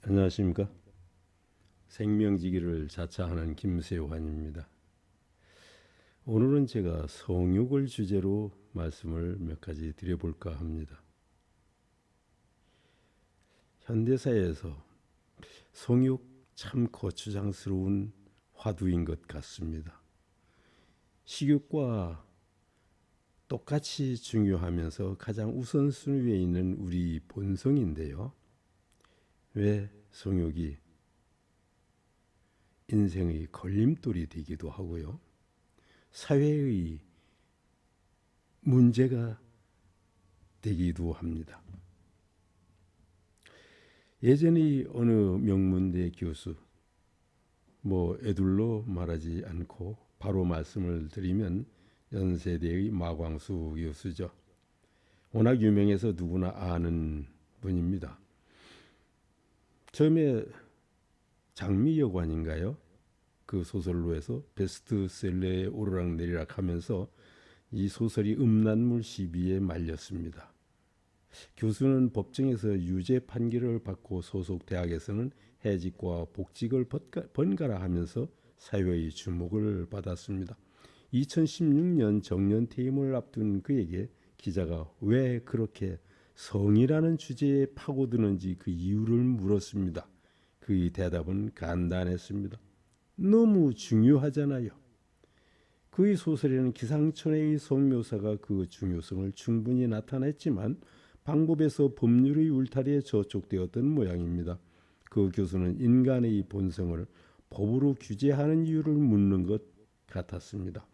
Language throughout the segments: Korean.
안녕하십니까. 생명지기를 자처하는 김세환입니다. 오늘은 제가 성육을 주제로 말씀을 몇 가지 드려볼까 합니다. 현대사회에서 성육 참 거추장스러운 화두인 것 같습니다. 식욕과 똑같이 중요하면서 가장 우선순위에 있는 우리 본성인데요. 왜 성욕이 인생의 걸림돌이 되기도 하고요. 사회의 문제가 되기도 합니다. 예전의 어느 명문대 교수, 애둘러 말하지 않고 바로 말씀을 드리면 연세대의 마광수 교수죠. 워낙 유명해서 누구나 아는 분입니다. 처음에 장미여관인가요? 그 소설로 해서 베스트셀러에 오르락내리락 하면서 이 소설이 음란물 시비에 말렸습니다. 교수는 법정에서 유죄 판결을 받고 소속 대학에서는 해직과 복직을 번갈아 하면서 사회의 주목을 받았습니다. 2016년 정년 퇴임을 앞둔 그에게 기자가 왜 그렇게 성이라는 주제에 파고드는지 그 이유를 물었습니다. 그의 대답은 간단했습니다. 너무 중요하잖아요. 그의 소설에는 기상천외의 성묘사가 그 중요성을 충분히 나타냈지만 방법에서 법률의 울타리에 저촉되었던 모양입니다. 그 교수는 인간의 본성을 법으로 규제하는 이유를 묻는 것 같았습니다.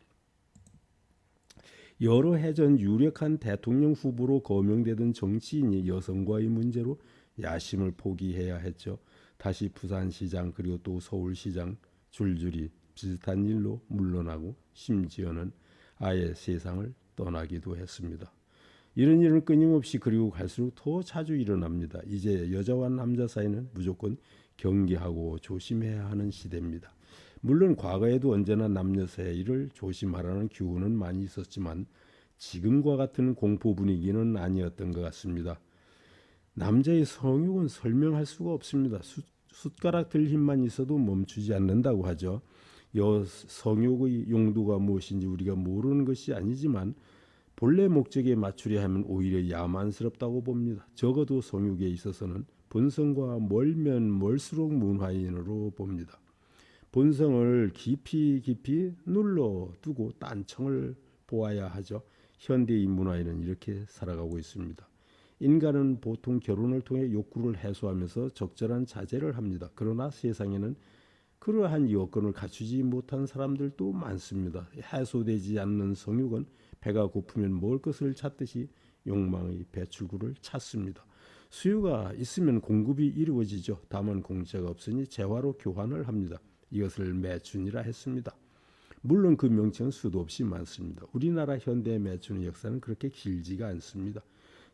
여러 해전 유력한 대통령 후보로 거명되던 정치인이 여성과의 문제로 야심을 포기해야 했죠. 다시 부산시장 그리고 또 서울시장 줄줄이 비슷한 일로 물러나고 심지어는 아예 세상을 떠나기도 했습니다. 이런 일은 끊임없이 그리고 갈수록 더 자주 일어납니다. 이제 여자와 남자 사이는 무조건 경계하고 조심해야 하는 시대입니다. 물론 과거에도 언제나 남녀 사이를 조심하라는 교훈은 많이 있었지만 지금과 같은 공포 분위기는 아니었던 것 같습니다. 남자의 성욕은 설명할 수가 없습니다. 숟가락 들 힘만 있어도 멈추지 않는다고 하죠. 성욕의 용도가 무엇인지 우리가 모르는 것이 아니지만 본래 목적에 맞추려 하면 오히려 야만스럽다고 봅니다. 적어도 성욕에 있어서는 본성과 멀면 멀수록 문화인으로 봅니다. 본성을 깊이 눌러두고 딴청을 보아야 하죠. 현대의 문화인은 이렇게 살아가고 있습니다. 인간은 보통 결혼을 통해 욕구를 해소하면서 적절한 자제를 합니다. 그러나 세상에는 그러한 여건을 갖추지 못한 사람들도 많습니다. 해소되지 않는 성욕은 배가 고프면 먹을 것을 찾듯이 욕망의 배출구를 찾습니다. 수요가 있으면 공급이 이루어지죠. 다만 공짜가 없으니 재화로 교환을 합니다. 이것을 매춘이라 했습니다. 물론 그 명칭은 수도 없이 많습니다. 우리나라 현대 매춘의 역사는 그렇게 길지가 않습니다.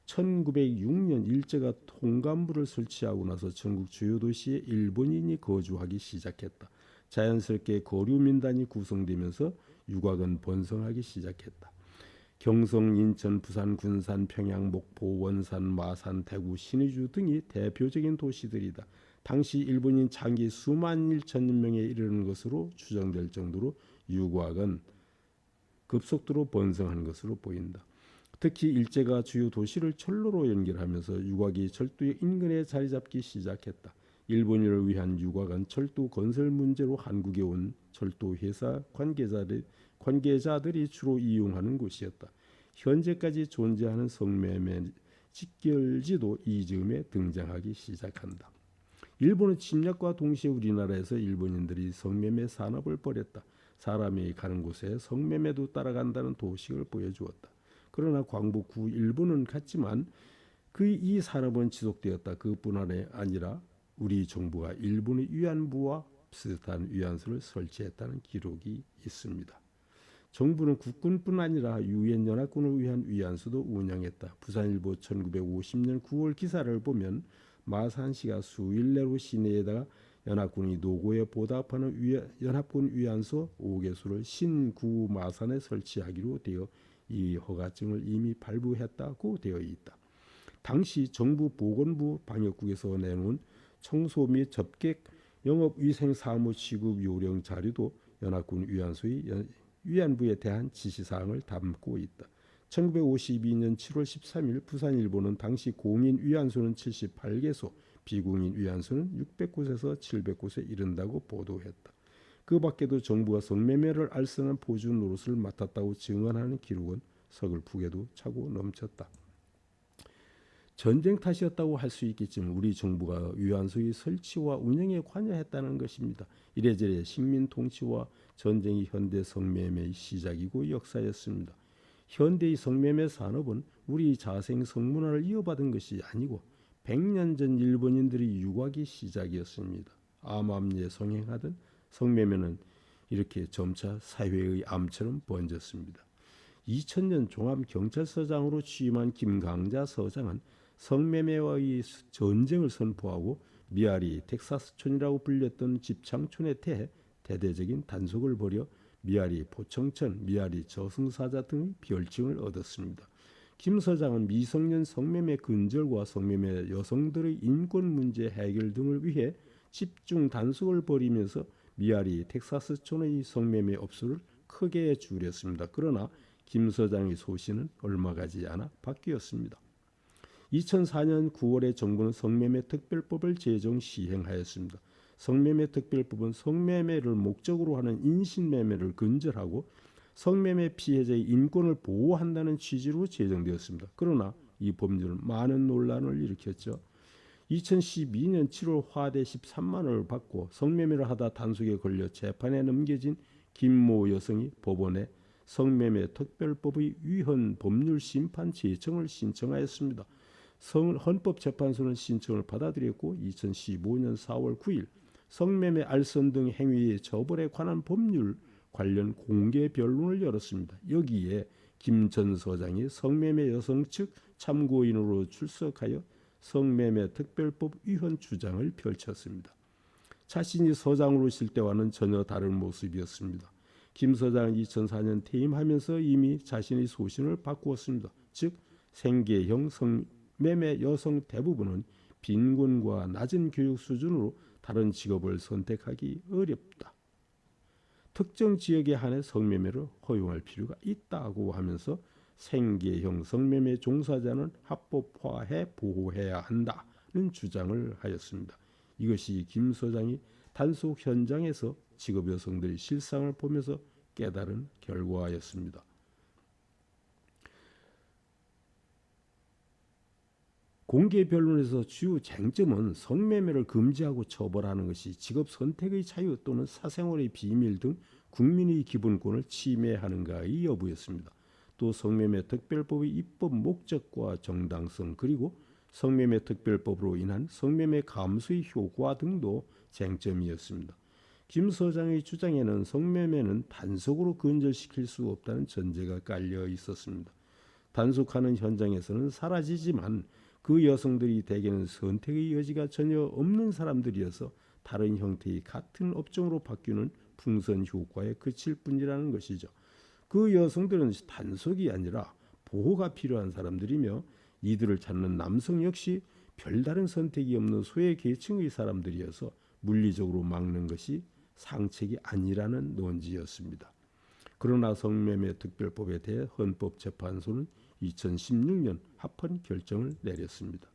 1906년 일제가 통감부를 설치하고 나서 전국 주요 도시에 일본인이 거주하기 시작했다. 자연스럽게 거류 민단이 구성되면서 유곽은 번성하기 시작했다. 경성, 인천, 부산, 군산, 평양, 목포, 원산, 마산, 대구, 신의주 등이 대표적인 도시들이다. 당시 일본인 장기 수만 1천 명에 이르는 것으로 추정될 정도로 유곽은 급속도로 번성한 것으로 보인다. 특히 일제가 주요 도시를 철로로 연결하면서 유곽이 철도의 인근에 자리 잡기 시작했다. 일본인을 위한 유곽은 철도 건설 문제로 한국에 온 철도 회사 관계자들이 주로 이용하는 곳이었다. 현재까지 존재하는 성매매 직결지도 이 즈음에 등장하기 시작한다. 일본의 침략과 동시에 우리나라에서 일본인들이 성매매 산업을 벌였다. 사람이 가는 곳에 성매매도 따라간다는 도식을 보여주었다. 그러나 광복후 일본은 갔지만 이 산업은 지속되었다. 그뿐 아니라 우리 정부가 일본의 위안부와 비슷한 위안소를 설치했다는 기록이 있습니다. 정부는 국군뿐 아니라 유엔 연합군을 위한 위안소도 운영했다. 부산일보 1950년 9월 기사를 보면 마산시가 수일 내로 시내에다가 연합군이 노고에 보답하는 연합군 위안소 5개소를 신구 마산에 설치하기로 되어 이 허가증을 이미 발부했다고 되어 있다. 당시 정부 보건부 방역국에서 내놓은 청소 및 접객 영업위생사무 취급 요령 자료도 연합군 위안부에 대한 지시사항을 담고 있다. 1952년 7월 13일 부산일보는 당시 공인 위안소는 78개소, 비공인 위안소는 600곳에서 700곳에 이른다고 보도했다. 그 밖에도 정부가 성매매를 알선한 포주 노릇을 맡았다고 증언하는 기록은 서글프게도 차고 넘쳤다. 전쟁 탓이었다고 할 수 있겠지만 우리 정부가 위안소의 설치와 운영에 관여했다는 것입니다. 이래저래 식민 통치와 전쟁이 현대 성매매의 시작이고 역사였습니다. 현대의 성매매 산업은 우리 자생 성문화를 이어받은 것이 아니고 100년 전 일본인들의 유곽이 시작이었습니다. 암암리에 성행하던 성매매는 이렇게 점차 사회의 암처럼 번졌습니다. 2000년 종합경찰서장으로 취임한 김강자 서장은 성매매와의 전쟁을 선포하고 미아리 텍사스촌이라고 불렸던 집창촌에 대해 대대적인 단속을 벌여 미아리 포청천, 미아리 저승사자 등의 별칭을 얻었습니다. 김 서장은 미성년 성매매 근절과 성매매 여성들의 인권 문제 해결 등을 위해 집중 단속을 벌이면서 미아리 텍사스촌의 성매매 업소를 크게 줄였습니다. 그러나 김 서장의 소신은 얼마 가지 않아 바뀌었습니다. 2004년 9월에 정부는 성매매 특별법을 제정 시행하였습니다. 성매매 특별법은 성매매를 목적으로 하는 인신매매를 근절하고 성매매 피해자의 인권을 보호한다는 취지로 제정되었습니다. 그러나 이 법률은 많은 논란을 일으켰죠. 2012년 7월 화대 13만 원을 받고 성매매를 하다 단속에 걸려 재판에 넘겨진 김모 여성이 법원에 성매매 특별법의 위헌 법률 심판 제청을 신청하였습니다. 헌법재판소는 신청을 받아들였고 2015년 4월 9일 성매매 알선 등 행위의 처벌에 관한 법률 관련 공개 변론을 열었습니다. 여기에 김 전 서장이 성매매 여성 측 참고인으로 출석하여 성매매 특별법 위헌 주장을 펼쳤습니다. 자신이 서장으로 있을 때와는 전혀 다른 모습이었습니다. 김 서장은 2004년 퇴임하면서 이미 자신의 소신을 바꾸었습니다. 즉 생계형 성매매 여성 대부분은 빈곤과 낮은 교육 수준으로 다른 직업을 선택하기 어렵다. 특정 지역에 한해 성매매를 허용할 필요가 있다고 하면서 생계형 성매매 종사자는 합법화해 보호해야 한다는 주장을 하였습니다. 이것이 김 서장이 단속 현장에서 직업 여성들의 실상을 보면서 깨달은 결과였습니다. 공개 변론에서 주요 쟁점은 성매매를 금지하고 처벌하는 것이 직업 선택의 자유 또는 사생활의 비밀 등 국민의 기본권을 침해하는가의 여부였습니다. 또 성매매 특별법의 입법 목적과 정당성 그리고 성매매 특별법으로 인한 성매매 감소의 효과 등도 쟁점이었습니다. 김 서장의 주장에는 성매매는 단속으로 근절시킬 수 없다는 전제가 깔려 있었습니다. 단속하는 현장에서는 사라지지만 그 여성들이 대개는 선택의 여지가 전혀 없는 사람들이어서 다른 형태의 같은 업종으로 바뀌는 풍선 효과에 그칠 뿐이라는 것이죠. 그 여성들은 단속이 아니라 보호가 필요한 사람들이며 이들을 찾는 남성 역시 별다른 선택이 없는 소외 계층의 사람들이어서 물리적으로 막는 것이 상책이 아니라는 논지였습니다. 그러나 성매매 특별법에 대해 헌법재판소는 2016년 합헌 결정을 내렸습니다.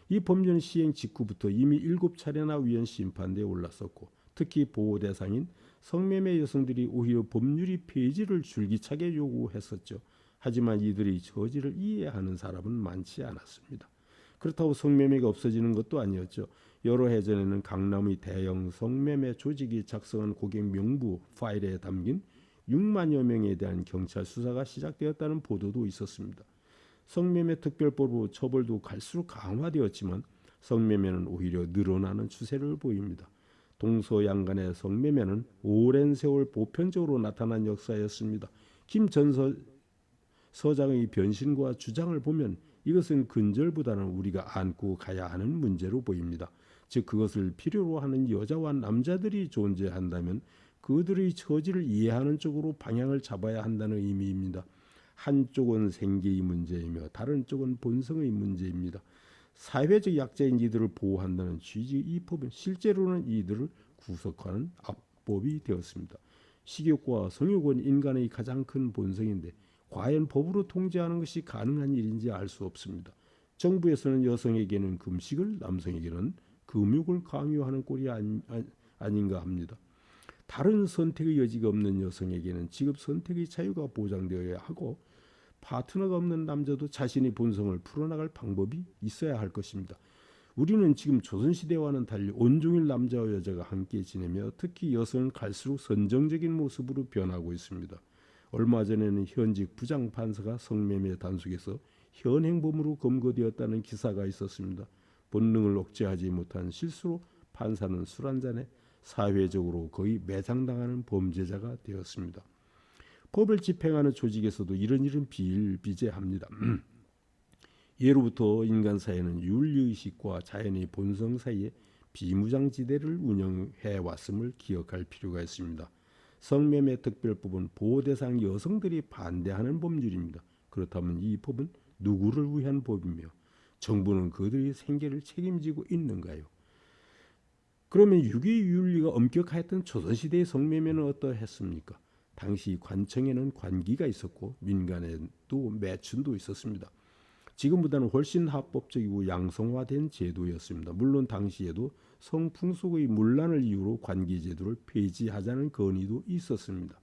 이 법률 시행 직후부터 이미 7차례나 위헌 심판대에 올랐었고 특히 보호 대상인 성매매 여성들이 오히려 법률이 폐지를 줄기차게 요구했었죠. 하지만 이들의 처지를 이해하는 사람은 많지 않았습니다. 그렇다고 성매매가 없어지는 것도 아니었죠. 여러 해 전에는 강남의 대형 성매매 조직이 작성한 고객 명부 파일에 담긴 6만여 명에 대한 경찰 수사가 시작되었다는 보도도 있었습니다. 성매매 특별법으로 처벌도 갈수록 강화되었지만 성매매는 오히려 늘어나는 추세를 보입니다. 동서양간의 성매매는 오랜 세월 보편적으로 나타난 역사였습니다. 김 전 서장의 변신과 주장을 보면 이것은 근절보다는 우리가 안고 가야 하는 문제로 보입니다. 즉 그것을 필요로 하는 여자와 남자들이 존재한다면 그들의 처지를 이해하는 쪽으로 방향을 잡아야 한다는 의미입니다. 한쪽은 생계의 문제이며 다른 쪽은 본성의 문제입니다. 사회적 약자인 이들을 보호한다는 취지의 이 법은 실제로는 이들을 구속하는 압법이 되었습니다. 식욕과 성욕은 인간의 가장 큰 본성인데 과연 법으로 통제하는 것이 가능한 일인지 알 수 없습니다. 정부에서는 여성에게는 금식을, 남성에게는 금욕을 강요하는 꼴이 아닌가 합니다. 다른 선택의 여지가 없는 여성에게는 직업 선택의 자유가 보장되어야 하고 파트너가 없는 남자도 자신의 본성을 풀어나갈 방법이 있어야 할 것입니다. 우리는 지금 조선시대와는 달리 온종일 남자와 여자가 함께 지내며 특히 여성은 갈수록 선정적인 모습으로 변하고 있습니다. 얼마 전에는 현직 부장판사가 성매매 단속에서 현행범으로 검거되었다는 기사가 있었습니다. 본능을 억제하지 못한 실수로 판사는 술 한잔에 사회적으로 거의 매장당하는 범죄자가 되었습니다. 법을 집행하는 조직에서도 이런 일은 비일비재합니다. 예로부터 인간 사회는 윤리의식과 자연의 본성 사이에 비무장지대를 운영해 왔음을 기억할 필요가 있습니다. 성매매 특별법은 보호대상 여성들이 반대하는 법률입니다. 그렇다면 이 법은 누구를 위한 법이며 정부는 그들의 생계를 책임지고 있는가요? 그러면 유기윤리가 엄격하였던 조선시대의 성매매는 어떠했습니까? 당시 관청에는 관기가 있었고 민간에도 매춘도 있었습니다. 지금보다는 훨씬 합법적이고 양성화된 제도였습니다. 물론 당시에도 성풍속의 문란을 이유로 관기 제도를 폐지하자는 건의도 있었습니다.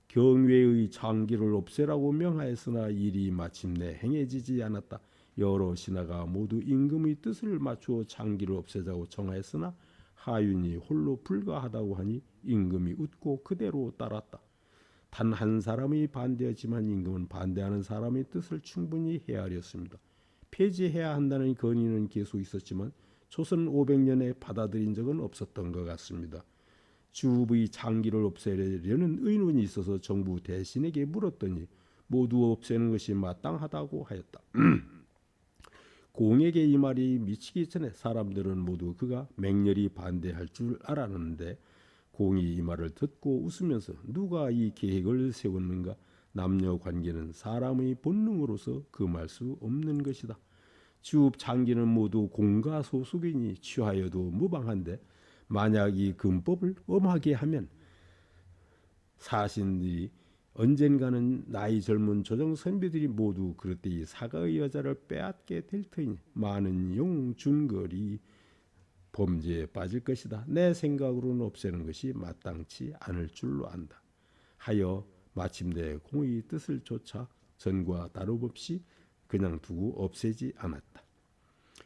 경외의 장기를 없애라고 명하였으나 일이 마침내 행해지지 않았다. 여러 신하가 모두 임금의 뜻을 맞추어 장기를 없애자고 청하였으나 하윤이 홀로 불가하다고 하니 임금이 웃고 그대로 따랐다. 단 한 사람이 반대했지만 임금은 반대하는 사람의 뜻을 충분히 헤아렸습니다. 폐지해야 한다는 건의는 계속 있었지만 조선 500년에 받아들인 적은 없었던 것 같습니다. 주읍의 장기를 없애려는 의논이 있어서 정부 대신에게 물었더니 모두 없애는 것이 마땅하다고 하였다. 공에게 이 말이 미치기 전에 사람들은 모두 그가 맹렬히 반대할 줄 알았는데 공이 이 말을 듣고 웃으면서 누가 이 계획을 세웠는가? 남녀 관계는 사람의 본능으로서 금할 수 없는 것이다. 주읍 장기는 모두 공과 소속이니 취하여도 무방한데 만약 이 금법을 엄하게 하면 사신들이 언젠가는 나이 젊은 조정 선비들이 모두 그릇되이 사가의 여자를 빼앗게 될 터이니 많은 용중거리 범죄에 빠질 것이다. 내 생각으로는 없애는 것이 마땅치 않을 줄로 안다. 하여 마침내 공의 뜻을 좇아 전과 다름없이 그냥 두고 없애지 않았다.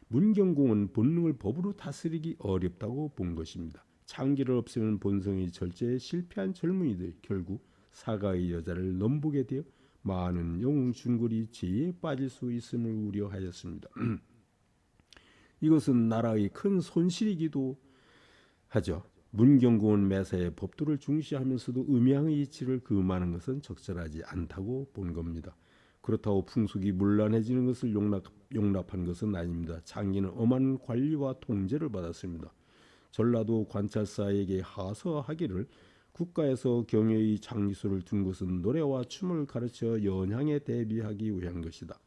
문경공은 본능을 법으로 다스리기 어렵다고 본 것입니다. 장기를 없애는 본성의 절제에 실패한 젊은이들이 결국 사가의 여자를 넘보게 되어 많은 영웅준골이 죄에 빠질 수 있음을 우려하였습니다. 이것은 나라의 큰 손실이기도 하죠. 문경공은 매사에 법도를 중시하면서도 음양의 이치를 금하는 것은 적절하지 않다고 본 겁니다. 그렇다고 풍속이 문란해지는 것을 용납한 것은 아닙니다. 장기는 엄한 관리와 통제를 받았습니다. 전라도 관찰사에게 하서하기를 국가에서 경외의 장기수를 둔 것은 노래와 춤을 가르쳐 연향에 대비하기 위한 것이다.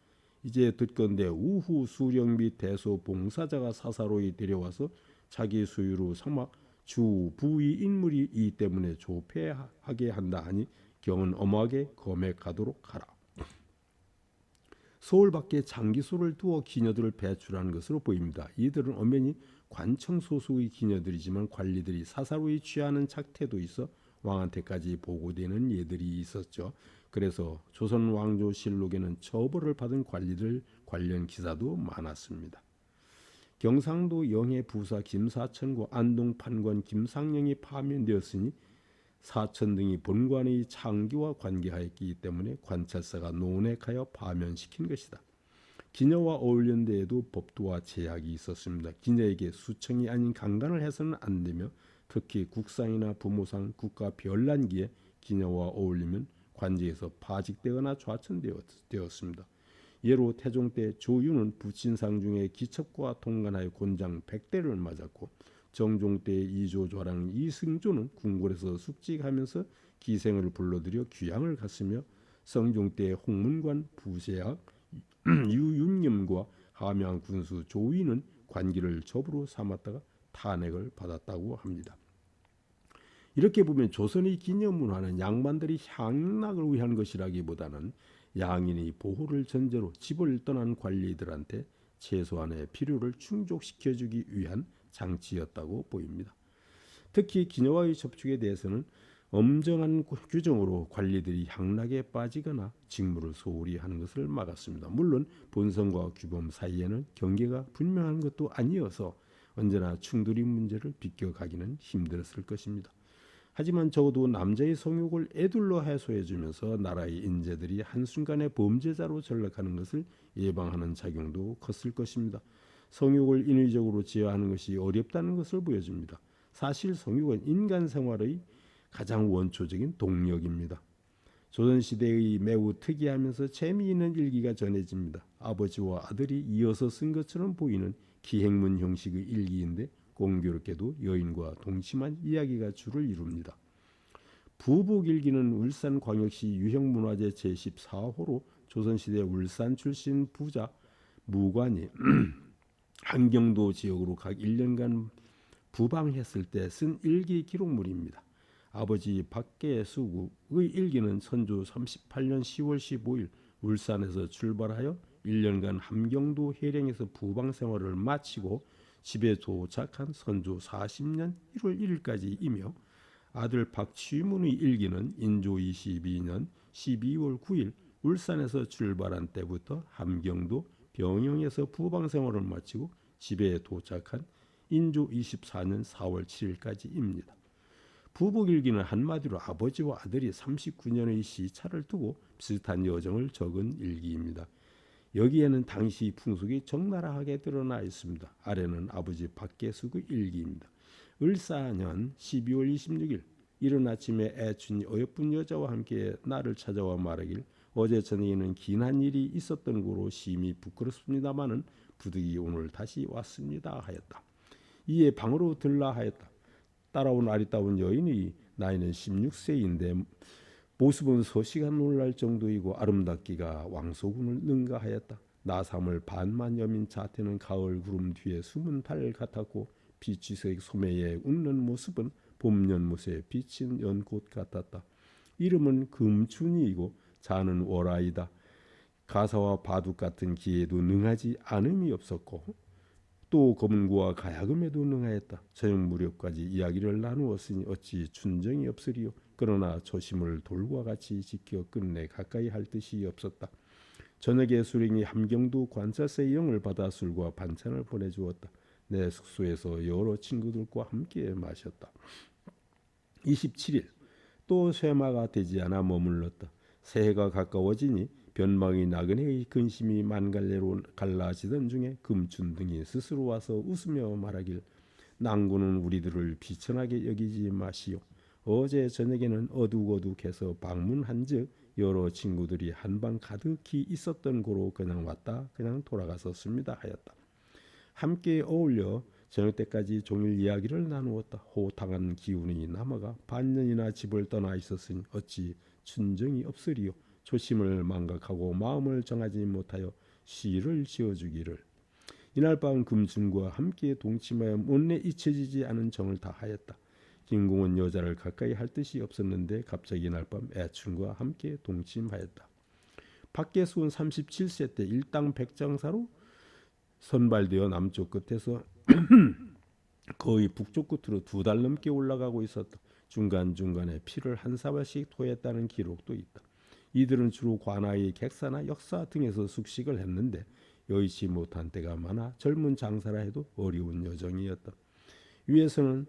이제 듣건대 우후 수령 및 대소 봉사자가 사사로이 데려와서 자기 수유로 삼아 주 부의 인물이 이 때문에 조폐하게 한다 하니 경은 엄하게 검액하도록 하라. 서울 밖에 장기소를 두어 기녀들을 배출한 것으로 보입니다. 이들은 엄연히 관청 소속의 기녀들이지만 관리들이 사사로이 취하는 작태도 있어 왕한테까지 보고되는 예들이 있었죠. 그래서 조선 왕조실록에는 처벌을 받은 관리들 관련 기사도 많았습니다. 경상도 영해 부사 김사천과 안동 판관 김상령이 파면되었으니 사천 등이 본관의 창기와 관계하였기 때문에 관찰사가 논액하여 파면시킨 것이다. 기녀와 어울린 데에도 법도와 제약이 있었습니다. 기녀에게 수청이 아닌 강간을 해서는 안 되며 특히 국상이나 부모상, 국가 별난기에 기녀와 어울리면 관직에서 파직되거나 좌천되었습니다. 예로 태종 때 조유는 부친상 중에 기첩과 통관하여 곤장 100대를 맞았고 정종 때 이조좌랑 이승조는 궁궐에서 숙직하면서 기생을 불러들여 귀양을 갔으며 성종 때 홍문관 부세학 유윤념과 함양 군수 조위는 관기를 접으로 삼았다가 탄핵을 받았다고 합니다. 이렇게 보면 조선의 기념문화는 양반들이 향락을 위한 것이라기보다는 양인의 보호를 전제로 집을 떠난 관리들한테 최소한의 필요를 충족시켜주기 위한 장치였다고 보입니다. 특히 기녀와의 접촉에 대해서는 엄정한 규정으로 관리들이 향락에 빠지거나 직무를 소홀히 하는 것을 막았습니다. 물론 본성과 규범 사이에는 경계가 분명한 것도 아니어서 언제나 충돌의 문제를 비껴가기는 힘들었을 것입니다. 하지만 적어도 남자의 성욕을 애둘러 해소해주면서 나라의 인재들이 한순간에 범죄자로 전락하는 것을 예방하는 작용도 컸을 것입니다. 성욕을 인위적으로 제어하는 것이 어렵다는 것을 보여줍니다. 사실 성욕은 인간 생활의 가장 원초적인 동력입니다. 조선시대의 매우 특이하면서 재미있는 일기가 전해집니다. 아버지와 아들이 이어서 쓴 것처럼 보이는 기행문 형식의 일기인데 공교롭게도 여인과 동침한 이야기가 주를 이룹니다. 부복일기는 울산광역시 유형문화재 제14호로 조선시대 울산 출신 부자 무관이 함경도 지역으로 각 1년간 부방했을 때 쓴 일기 기록물입니다. 아버지 박계수국의 일기는 선조 38년 10월 15일 울산에서 출발하여 1년간 함경도 해령에서 부방 생활을 마치고 집에 도착한 선조 40년 1월 1일까지이며 아들 박취문의 일기는 인조 22년 12월 9일 울산에서 출발한 때부터 함경도 병영에서 부방 생활을 마치고 집에 도착한 인조 24년 4월 7일까지입니다. 부복일기는 한마디로 아버지와 아들이 39년의 시차를 두고 비슷한 여정을 적은 일기입니다. 여기에는 당시 풍속이 적나라하게 드러나 있습니다. 아래는 아버지 박계숙의 일기입니다. 을사년 12월 26일 이른 아침에 애춘이 어여쁜 여자와 함께 나를 찾아와 말하길 어제 저녁에는 긴한 일이 있었던 고로 심히 부끄럽습니다마는 부득이 오늘 다시 왔습니다 하였다. 이에 방으로 들라 하였다. 따라온 아리따운 여인이 나이는 16세인데 모습은 서시가 놀랄 정도이고 아름답기가 왕소군을 능가하였다. 나삼을 반만 여민 자태는 가을 구름 뒤에 숨은 달 같았고 비치색 소매에 웃는 모습은 봄 연못에 비친 연꽃 같았다. 이름은 금춘이이고 자는 월아이다. 가사와 바둑 같은 기에도 능하지 않음이 없었고 또 검은고와 가야금에도 능하였다. 저녁 무렵까지 이야기를 나누었으니 어찌 춘정이 없으리요. 그러나 조심을 돌과 같이 지켜 끝내 가까이 할 뜻이 없었다. 저녁에 수령이 함경도 관찰사의 영을 받아 술과 반찬을 보내주었다. 내 숙소에서 여러 친구들과 함께 마셨다. 27일 또 쇠마가 되지 않아 머물렀다. 새해가 가까워지니 변방의 나그네의 근심이 만갈래로 갈라지던 중에 금춘 등이 스스로 와서 웃으며 말하길 낭군은 우리들을 비천하게 여기지 마시오. 어제 저녁에는 어둑어둑해서 방문한즉 여러 친구들이 한방 가득히 있었던 고로 그냥 왔다 그냥 돌아갔었습니다 하였다. 함께 어울려 저녁 때까지 종일 이야기를 나누었다. 호탕한 기운이 남아가 반년이나 집을 떠나 있었으니 어찌 춘정이 없으리요. 초심을 망각하고 마음을 정하지 못하여 시를 지어주기를. 이날 밤 금춘과 함께 동침하여 못내 잊혀지지 않은 정을 다하였다. 김공은 여자를 가까이 할 뜻이 없었는데 갑자기 이날 밤 애춘과 함께 동침하였다. 박계수는 37세 때 일당 백장사로 선발되어 남쪽 끝에서 거의 북쪽 끝으로 2달 넘게 올라가고 있었다. 중간중간에 피를 한 사발씩 토했다는 기록도 있다. 이들은 주로 관아의 객사나 역사 등에서 숙식을 했는데 여의치 못한 때가 많아 젊은 장사라 해도 어려운 여정이었다. 위에서는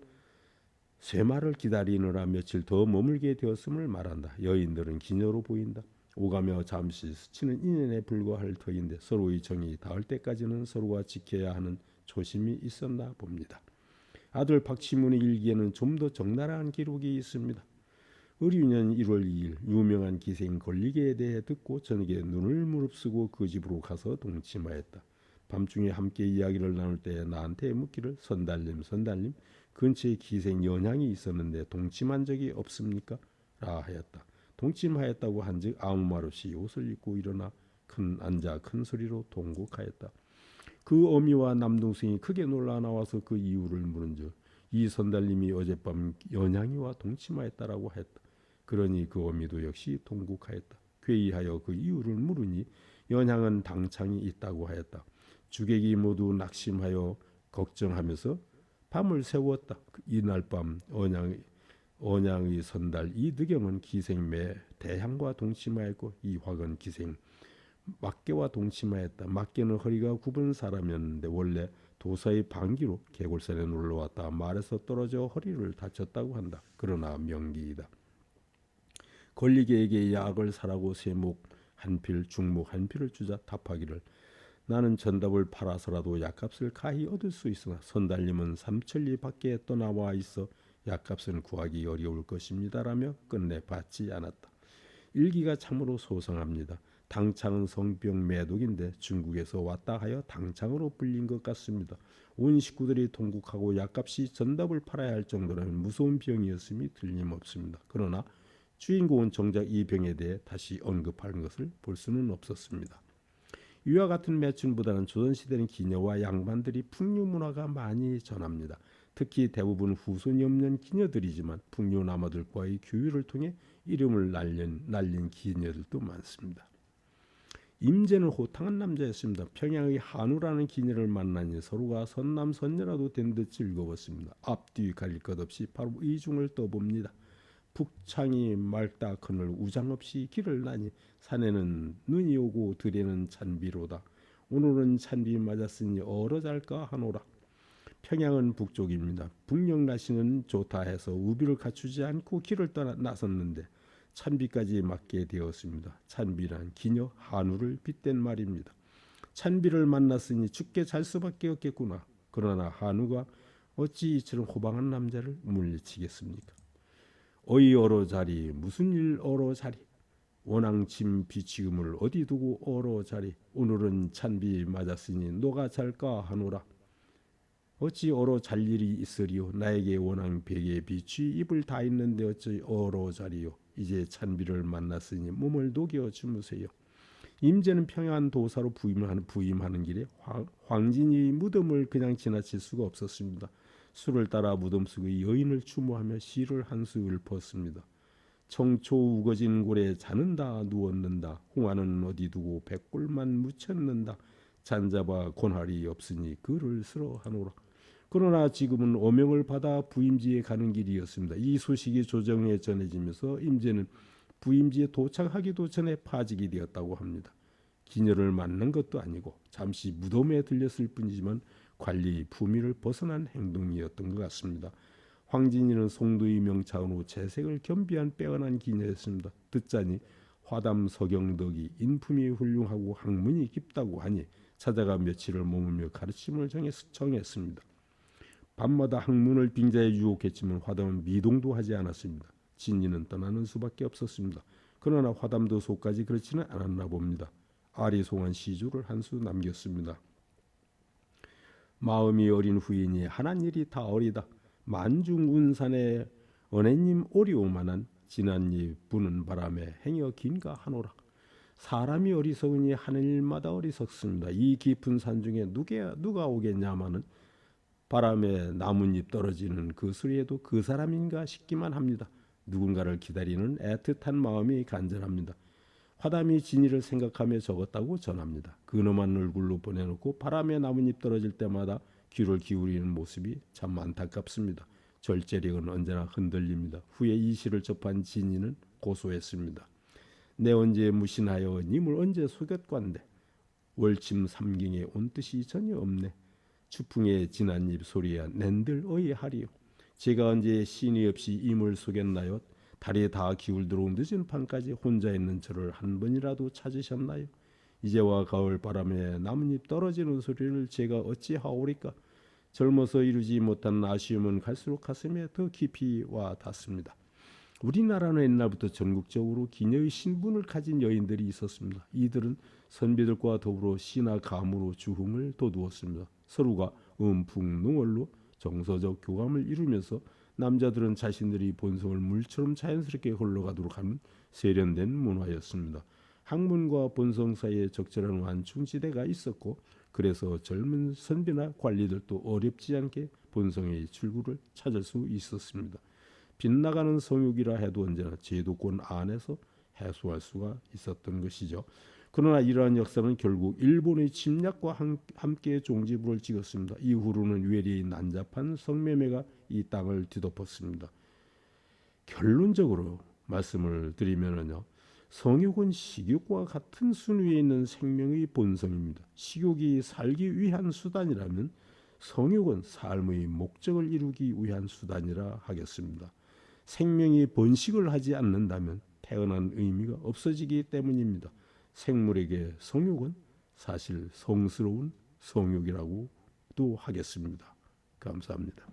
쇠마를 기다리느라 며칠 더 머물게 되었음을 말한다. 여인들은 기녀로 보인다. 오가며 잠시 스치는 인연에 불과할 터인데 서로의 정이 닿을 때까지는 서로가 지켜야 하는 조심이 있었나 봅니다. 아들 박치문의 일기에는 좀 더 적나라한 기록이 있습니다. 을유년 1월 2일 유명한 기생 걸리게에 대해 듣고 저녁에 눈을 무릅쓰고 그 집으로 가서 동침하였다. 밤중에 함께 이야기를 나눌 때 나한테 묻기를 선달님 근처에 기생 연향이 있었는데 동침한 적이 없습니까? 라 하였다. 동침하였다고 한즉 아무 말 없이 옷을 입고 일어나 앉아 큰 소리로 통곡하였다. 그 어미와 남동생이 크게 놀라 나와서 그 이유를 물은즉 이 선달님이 어젯밤 연양이와 동침하였다라고 했다. 그러니 그 어미도 역시 통곡하였다. 괴이하여 그 이유를 물으니 연양은 당창이 있다고 하였다. 주객이 모두 낙심하여 걱정하면서 밤을 새웠다. 이날 밤 언양의 선달 이득영은 기생매 대향과 동침하였고 이화건 기생 막계와 동침하였다. 막계는 허리가 굽은 사람이었는데 원래 도사의 방기로 개골산에 놀러왔다 말에서 떨어져 허리를 다쳤다고 한다. 그러나 명기이다. 권리계에게 약을 사라고 세목 한 필, 중목 한 필을 주자 답하기를 나는 전답을 팔아서라도 약값을 가히 얻을 수 있으나 선달님은 삼천리 밖에 떠나와 있어 약값은 구하기 어려울 것입니다라며 끝내 받지 않았다. 일기가 참으로 소상합니다. 당창은 성병 매독인데 중국에서 왔다 하여 당창으로 불린 것 같습니다. 온 식구들이 통곡하고 약값이 전답을 팔아야 할 정도라면 무서운 병이었음이 틀림없습니다. 그러나 주인공은 정작 이 병에 대해 다시 언급하는 것을 볼 수는 없었습니다. 이와 같은 매춘보다는 조선시대는 기녀와 양반들이 풍류 문화가 많이 전합니다. 특히 대부분 후손이 없는 기녀들이지만 풍류 남아들과의 교류를 통해 이름을 날린 기녀들도 많습니다. 임제는 호탕한 남자였습니다. 평양의 한우라는 기녀를 만나니 서로가 선남선녀라도 된 듯 즐거웠습니다. 앞뒤 가릴 것 없이 바로 이중을 떠봅니다. 북창이 맑다 그늘 우장 없이 길을 나니 산에는 눈이 오고 들에는 찬비로다. 오늘은 찬비 맞았으니 얼어 잘까 하노라. 평양은 북쪽입니다. 북녘 날씨는 좋다 해서 우비를 갖추지 않고 길을 떠나 나섰는데 찬비까지 맞게 되었습니다. 찬비란 기녀 한우를 빗댄 말입니다. 찬비를 만났으니 춥게 잘 수밖에 없겠구나. 그러나 한우가 어찌 이처럼 호방한 남자를 물리치겠습니까? 어이 얼어 자리 무슨 일 얼어 자리 원앙침 비치금을 어디 두고 얼어 자리 오늘은 찬비 맞았으니 너가 잘까 하노라. 어찌 얼어 잘 일이 있으리요. 나에게 원앙 베개 비취 입을 다 있는데 어찌 얼어 자리요. 이제 찬비를 만났으니 몸을 녹여 주무세요. 임제는 평양 도사로 부임하는 길에 황진이 무덤을 그냥 지나칠 수가 없었습니다. 술을 따라 무덤 속의 여인을 추모하며 시를 한 수 읊었습니다. 청초 우거진 고래 자는다 누웠는다. 홍화는 어디 두고 백골만 묻혔는다. 잔잡아 권할이 없으니 그를 쓰러하노라. 그러나 지금은 어명을 받아 부임지에 가는 길이었습니다. 이 소식이 조정에 전해지면서 임제는 부임지에 도착하기도 전에 파직이 되었다고 합니다. 기녀를 만난 것도 아니고 잠시 무덤에 들렸을 뿐이지만 관리 품위를 벗어난 행동이었던 것 같습니다. 황진이는 송도의 명차은후 재색을 겸비한 빼어난 기녀였습니다. 듣자니 화담 서경덕이 인품이 훌륭하고 학문이 깊다고 하니 찾아가 며칠을 머물며 가르침을 정했습니다. 밤마다 학문을 빙자해 유혹했지만 화담은 미동도 하지 않았습니다. 진이는 떠나는 수밖에 없었습니다. 그러나 화담도 속까지 그렇지는 않았나 봅니다. 아리송한 시조를 한 수 남겼습니다. 마음이 어린 후인이 하난 일이 다 어리다. 만중운산에 은혜님 오리오만한 지난이 부는 바람에 행여 긴가 하노라. 사람이 어리석으니 하는 일마다 어리석습니다. 이 깊은 산 중에 누가 오겠냐마는 바람에 나뭇잎 떨어지는 그 소리에도 그 사람인가 싶기만 합니다. 누군가를 기다리는 애틋한 마음이 간절합니다. 화담이 진이를 생각하며 적었다고 전합니다. 근엄한 얼굴로 보내놓고 바람에 나뭇잎 떨어질 때마다 귀를 기울이는 모습이 참 안타깝습니다. 절제력은 언제나 흔들립니다. 후에 이 시를 접한 진이는 고소했습니다. 내 언제 무신하여 님을 언제 속였관데 월침 삼경에 온 뜻이 전혀 없네. 추풍의 진한 입 소리야 낸들 어이하리요. 제가 언제 신이 없이 임을 속였나요? 달에 다 기울도록 늦은 밤까지 혼자 있는 저를 한 번이라도 찾으셨나요? 이제와 가을 바람에 나뭇잎 떨어지는 소리를 제가 어찌하오리까? 젊어서 이루지 못한 아쉬움은 갈수록 가슴에 더 깊이 와 닿습니다. 우리나라는 옛날부터 전국적으로 기녀의 신분을 가진 여인들이 있었습니다. 이들은 선비들과 더불어 시나 감으로 주흥을 돋우었습니다. 서로가 음풍농월로 정서적 교감을 이루면서 남자들은 자신들이 본성을 물처럼 자연스럽게 흘러가도록 하는 세련된 문화였습니다. 학문과 본성 사이에 적절한 완충지대가 있었고 그래서 젊은 선비나 관리들도 어렵지 않게 본성의 출구를 찾을 수 있었습니다. 빗나가는 성욕이라 해도 언제나 제도권 안에서 해소할 수가 있었던 것이죠. 그러나 이러한 역사는 결국 일본의 침략과 함께 종지부를 찍었습니다. 이후로는 외래의 난잡한 성매매가 이 땅을 뒤덮었습니다. 결론적으로 말씀을 드리면요, 성욕은 식욕과 같은 순위에 있는 생명의 본성입니다. 식욕이 살기 위한 수단이라면 성욕은 삶의 목적을 이루기 위한 수단이라 하겠습니다. 생명이 번식을 하지 않는다면 태어난 의미가 없어지기 때문입니다. 생물에게 성욕은 사실 성스러운 성욕이라고도 하겠습니다. 감사합니다.